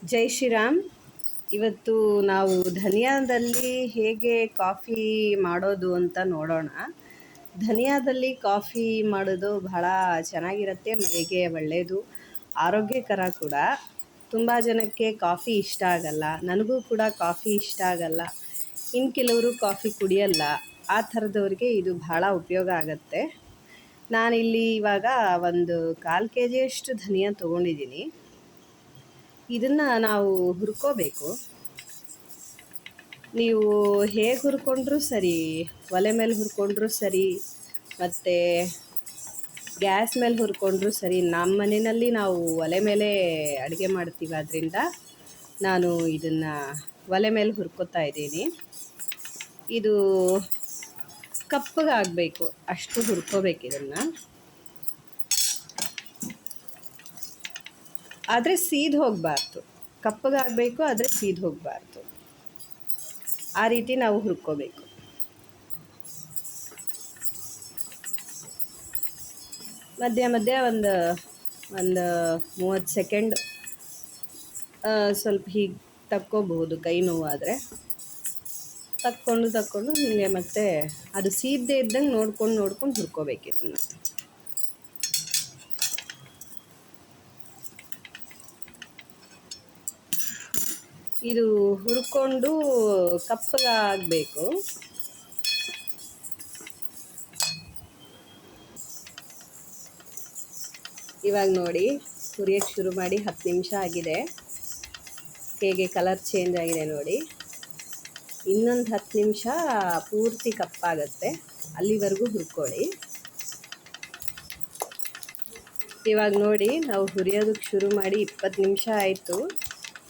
ಜೈ ಶ್ರೀರಾಮ್. ಇವತ್ತು ನಾವು ಧನಿಯಾದಲ್ಲಿ ಹೇಗೆ ಕಾಫಿ ಮಾಡೋದು ಅಂತ ನೋಡೋಣ. ಧನಿಯಾದಲ್ಲಿ ಕಾಫಿ ಮಾಡೋದು ಬಹಳ ಚೆನ್ನಾಗಿರುತ್ತೆ, ಮೈಗೆ ಒಳ್ಳೆಯದು, ಆರೋಗ್ಯಕರ ಕೂಡ. ತುಂಬ ಜನಕ್ಕೆ ಕಾಫಿ ಇಷ್ಟ ಆಗಲ್ಲ, ನನಗೂ ಕೂಡ ಕಾಫಿ ಇಷ್ಟ ಆಗಲ್ಲ. ಇನ್ನು ಕೆಲವರು ಕಾಫಿ ಕುಡಿಯಲ್ಲ, ಆ ಥರದವ್ರಿಗೆ ಇದು ಬಹಳ ಉಪಯೋಗ ಆಗುತ್ತೆ. ನಾನಿಲ್ಲಿ ಇವಾಗ ಒಂದು 1/4 kg ಧನಿಯಾ ತೊಗೊಂಡಿದ್ದೀನಿ. ಇದನ್ನು ನಾವು ಹುರ್ಕೋಬೇಕು. ನೀವು ಹೇಗೆ ಹುರ್ಕೊಂಡ್ರೂ ಸರಿ, ಒಲೆ ಮೇಲೆ ಹುರ್ಕೊಂಡ್ರೂ ಸರಿ, ಮತ್ತು ಗ್ಯಾಸ್ ಮೇಲೆ ಹುರ್ಕೊಂಡ್ರೂ ಸರಿ. ನಮ್ಮ ಮನೆಯಲ್ಲಿ ನಾವು ಒಲೆ ಮೇಲೆ ಅಡುಗೆ ಮಾಡ್ತೀವಿ, ಆದ್ದರಿಂದ ನಾನು ಇದನ್ನು ಒಲೆ ಮೇಲೆ ಹುರ್ಕೋತಾ ಇದ್ದೀನಿ. ಇದು ಕಪ್ಪಗಾಗಬೇಕು, ಅಷ್ಟು ಹುರ್ಕೋಬೇಕು ಇದನ್ನು. ಆದರೆ ಸೀದು ಹೋಗಬಾರ್ದು, ಕಪ್ಪಗಾಗಬೇಕು, ಆದರೆ ಸೀದು ಹೋಗಬಾರ್ದು. ಆ ರೀತಿ ನಾವು ಹುರ್ಕೋಬೇಕು. ಮಧ್ಯ ಮಧ್ಯ ಒಂದು 30 ಸೆಕೆಂಡ್ ಸ್ವಲ್ಪ ಹೀಗೆ ತಕ್ಕೋಬಹುದು, ಕೈ ನೋವಾದರೆ ತಕ್ಕೊಂಡು ಹೀಗೆ. ಮತ್ತೆ ಅದು ಸೀದದೇ ಇದ್ದಂಗೆ ನೋಡ್ಕೊಂಡು ಹುರ್ಕೋಬೇಕು ಇದನ್ನು. ಇದು ಹುರ್ಕೊಂಡು ಕಪ್ಪಗಾಗಬೇಕು. ಇವಾಗ ನೋಡಿ, ಹುರಿಯೋಕ್ಕೆ ಶುರು ಮಾಡಿ 10 ನಿಮಿಷ ಆಗಿದೆ. ಹೇಗೆ ಕಲರ್ ಚೇಂಜ್ ಆಗಿದೆ ನೋಡಿ. ಇನ್ನೊಂದು 10 ನಿಮಿಷ ಪೂರ್ತಿ ಕಪ್ಪಾಗತ್ತೆ, ಅಲ್ಲಿವರೆಗೂ ಹುರ್ಕೊಳ್ಳಿ. ಇವಾಗ ನೋಡಿ, ನಾವು ಹುರಿಯೋದಕ್ಕೆ ಶುರು ಮಾಡಿ 20 ನಿಮಿಷ ಆಯಿತು.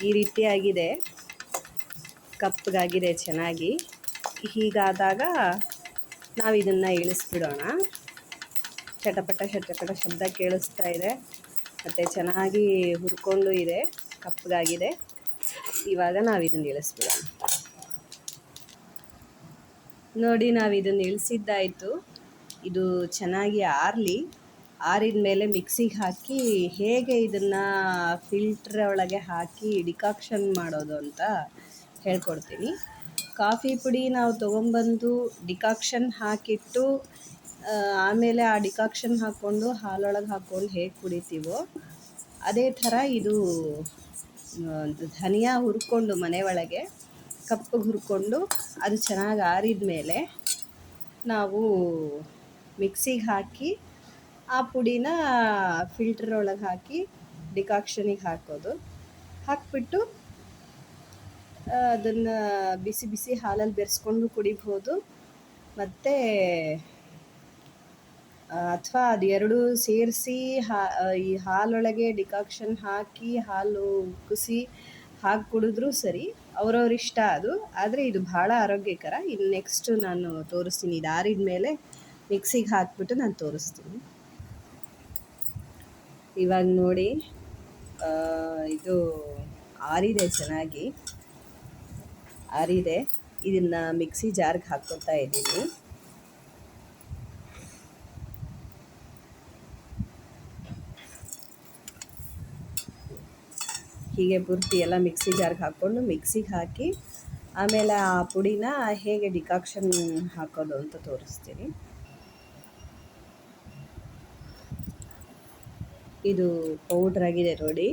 ಈ ರೀತಿ ಆಗಿದೆ, ಕಪ್ಪಗಾಗಿದೆ ಚೆನ್ನಾಗಿ. ಹೀಗಾದಾಗ ನಾವು ಇದನ್ನು ಇಳಿಸ್ಬಿಡೋಣ. ಚಟಪಟ ಶಬ್ದ ಕೇಳಿಸ್ತಾ ಇದೆ, ಮತ್ತು ಚೆನ್ನಾಗಿ ಹುರ್ಕೊಂಡು ಇದೆ, ಕಪ್ಪಗಾಗಿದೆ. ಇವಾಗ ನಾವು ಇದನ್ನು ಇಳಿಸ್ಬಿಡೋಣ. ನೋಡಿ, ನಾವು ಇದನ್ನು ಇಳಿಸಿದ್ದಾಯಿತು. ಇದು ಚೆನ್ನಾಗಿ ಆರಿದ ಮೇಲೆ ಮಿಕ್ಸಿಗೆ ಹಾಕಿ ಹೇಗೆ ಇದನ್ನು ಫಿಲ್ಟ್ರ್ ಒಳಗೆ ಹಾಕಿ ಡಿಕಾಕ್ಷನ್ ಮಾಡೋದು ಅಂತ ಹೇಳ್ಕೊಡ್ತೀನಿ. ಕಾಫಿ ಪುಡಿ ನಾವು ತೊಗೊಂಬಂದು ಡಿಕಾಕ್ಷನ್ ಹಾಕಿಟ್ಟು ಆಮೇಲೆ ಆ ಡಿಕಾಕ್ಷನ್ ಹಾಕ್ಕೊಂಡು ಹಾಲೊಳಗೆ ಹಾಕ್ಕೊಂಡು ಹೇಗೆ ಕುಡಿತೀವೋ ಅದೇ ಥರ ಇದು ಧನಿಯಾ ಹುರ್ಕೊಂಡು ಮನೆ ಒಳಗೆ ಕಪ್ಪಗೆ ಹುರ್ಕೊಂಡು ಅದು ಚೆನ್ನಾಗಿ ಆರಿದ ಮೇಲೆ ನಾವು ಮಿಕ್ಸಿಗೆ ಹಾಕಿ ಆ ಪುಡಿನ ಫಿಲ್ಟರ್ ಒಳಗೆ ಹಾಕಿ ಡಿಕಾಕ್ಷನಿಗೆ ಹಾಕಿಬಿಟ್ಟು ಅದನ್ನು ಬಿಸಿ ಹಾಲಲ್ಲಿ ಬೆರೆಸ್ಕೊಂಡು ಕುಡಿಬೋದು. ಮತ್ತು ಅಥವಾ ಅದು ಎರಡೂ ಸೇರಿಸಿ ಈ ಹಾಲೊಳಗೆ ಡಿಕಾಕ್ಷನ್ ಹಾಕಿ ಹಾಲು ಉಕ್ಕಿಸಿ ಹಾಕಿ ಕುಡಿದ್ರೂ ಸರಿ, ಅವ್ರವ್ರ ಇಷ್ಟ ಅದು. ಆದರೆ ಇದು ಭಾಳ ಆರೋಗ್ಯಕರ. ಇನ್ನು ನೆಕ್ಸ್ಟು ನಾನು ತೋರಿಸ್ತೀನಿ. ಇದು ಆರಿದ ಮೇಲೆ ಮಿಕ್ಸಿಗೆ ಹಾಕಿಬಿಟ್ಟು ನಾನು ತೋರಿಸ್ತೀನಿ. ಇವಾಗ ನೋಡಿ, ಇದು ಆರಿದೆ, ಚೆನ್ನಾಗಿ ಆರಿದೆ. ಇದನ್ನು ಮಿಕ್ಸಿ ಜಾರ್ಗೆ ಹಾಕ್ಕೊತಾ ಇದ್ದೀನಿ. ಹೀಗೆ ಪೂರ್ತಿ ಎಲ್ಲ ಮಿಕ್ಸಿ ಜಾರ್ಗೆ ಹಾಕ್ಕೊಂಡು ಮಿಕ್ಸಿಗೆ ಹಾಕಿ ಆಮೇಲೆ ಆ ಪುಡಿನ ಹೇಗೆ ಡಿಕಾಕ್ಷನ್ ಹಾಕೋದು ಅಂತ ತೋರಿಸ್ತೀನಿ. ಇದು ಪೌಡ್ರ್ ಆಗಿದೆ ನೋಡಿ.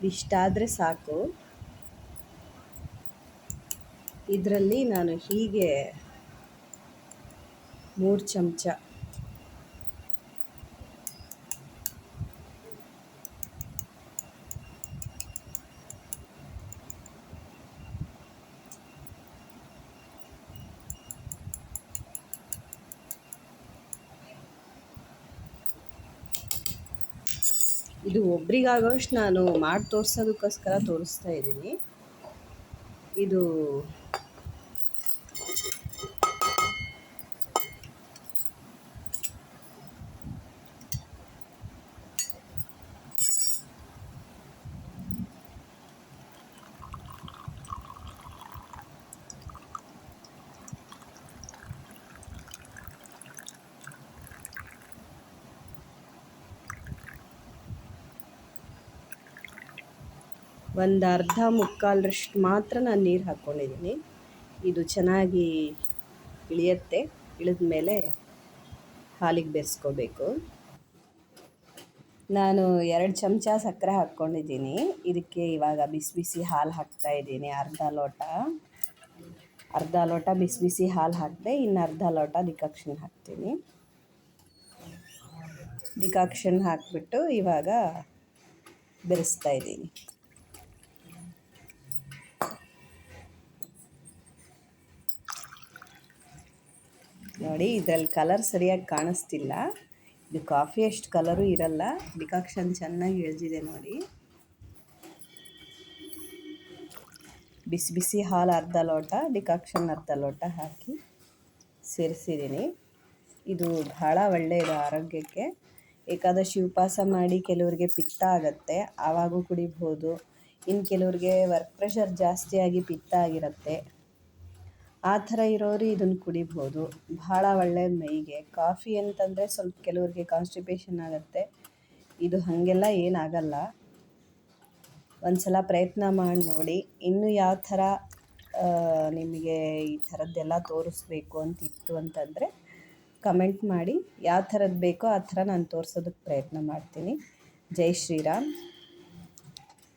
ಇಷ್ಟಾದರೆ ಸಾಕು. ಇದರಲ್ಲಿ ನಾನು ಹೀಗೆ 3 ಚಮಚ ಇದು ಒಬ್ರಿಗಾಗೋಷ್ಟು ನಾನು ಮಾಡಿ ತೋರಿಸೋದಕ್ಕೋಸ್ಕರ ತೋರಿಸ್ತಾ ಇದ್ದೀನಿ. ಇದು ಒಂದು ಅರ್ಧ ಮುಕ್ಕಾಲರಷ್ಟು ಮಾತ್ರ ನಾನು ನೀರು ಹಾಕ್ಕೊಂಡಿದ್ದೀನಿ. ಇದು ಚೆನ್ನಾಗಿ ಇಳಿಯುತ್ತೆ. ಇಳಿದ ಮೇಲೆ ಹಾಲಿಗೆ ಬೆರೆಸ್ಕೋಬೇಕು. ನಾನು 2 ಚಮಚ ಸಕ್ಕರೆ ಹಾಕ್ಕೊಂಡಿದ್ದೀನಿ. ಇದಕ್ಕೆ ಇವಾಗ ಬಿಸಿ ಬಿಸಿ ಹಾಲು ಹಾಕ್ತಾಯಿದ್ದೀನಿ. ಅರ್ಧ ಲೋಟ ಬಿಸಿ ಬಿಸಿ ಹಾಲು ಹಾಕಿದೆ. ಇನ್ನು ಅರ್ಧ ಲೋಟ ಡಿಕಾಕ್ಷನ್ ಹಾಕ್ತೀನಿ. ಡಿಕಾಕ್ಷನ್ ಹಾಕಿಬಿಟ್ಟು ಇವಾಗ ಬೆರೆಸ್ತಾ ಇದ್ದೀನಿ. ನೋಡಿ, ಇದರಲ್ಲಿ ಕಲರ್ ಸರಿಯಾಗಿ ಕಾಣಿಸ್ತಿಲ್ಲ. ಇದು ಕಾಫಿ ಅಷ್ಟು ಕಲರು ಇರಲ್ಲ. ಡಿಕಾಕ್ಷನ್ ಚೆನ್ನಾಗಿ ಇಳಿದಿದೆ ನೋಡಿ. ಬಿಸಿ ಬಿಸಿ ಹಾಲು ಅರ್ಧ ಲೋಟ, ಡಿಕಾಕ್ಷನ್ ಅರ್ಧ ಲೋಟ ಹಾಕಿ ಸೇರಿಸಿದ್ದೀನಿ. ಇದು ಭಾಳ ಒಳ್ಳೆಯದು ಆರೋಗ್ಯಕ್ಕೆ. ಏಕಾದಶಿ ಉಪವಾಸ ಮಾಡಿ ಕೆಲವರಿಗೆ ಪಿತ್ತ ಆಗುತ್ತೆ, ಆವಾಗೂ ಕುಡಿಬೋದು. ಇನ್ನು ಕೆಲವ್ರಿಗೆ ವರ್ಕ್ ಪ್ರೆಷರ್ ಜಾಸ್ತಿಯಾಗಿ ಪಿತ್ತ ಆಗಿರುತ್ತೆ, ಆ ಥರ ಇರೋರು ಇದನ್ನು ಕುಡಿಬೋದು. ಭಾಳ ಒಳ್ಳೆಯದು ಮೈಗೆ. ಕಾಫಿ ಅಂತಂದರೆ ಸ್ವಲ್ಪ ಕೆಲವ್ರಿಗೆ ಕಾನ್ಸ್ಟಿಪೇಷನ್ ಆಗುತ್ತೆ. ಇದು ಹಾಗೆಲ್ಲ ಏನಾಗಲ್ಲ. ಒಂದು ಸಲ ಪ್ರಯತ್ನ ಮಾಡಿ ನೋಡಿ. ಇನ್ನು ಯಾವ ಥರ ನಿಮಗೆ ಈ ಥರದ್ದೆಲ್ಲ ತೋರಿಸ್ಬೇಕು ಅಂತಿತ್ತು ಅಂತಂದರೆ ಕಮೆಂಟ್ ಮಾಡಿ. ಯಾವ ಥರದ್ದು ಬೇಕೋ ಆ ಥರ ನಾನು ತೋರಿಸೋದಕ್ಕೆ ಪ್ರಯತ್ನ ಮಾಡ್ತೀನಿ. ಜೈ ಶ್ರೀರಾಮ್.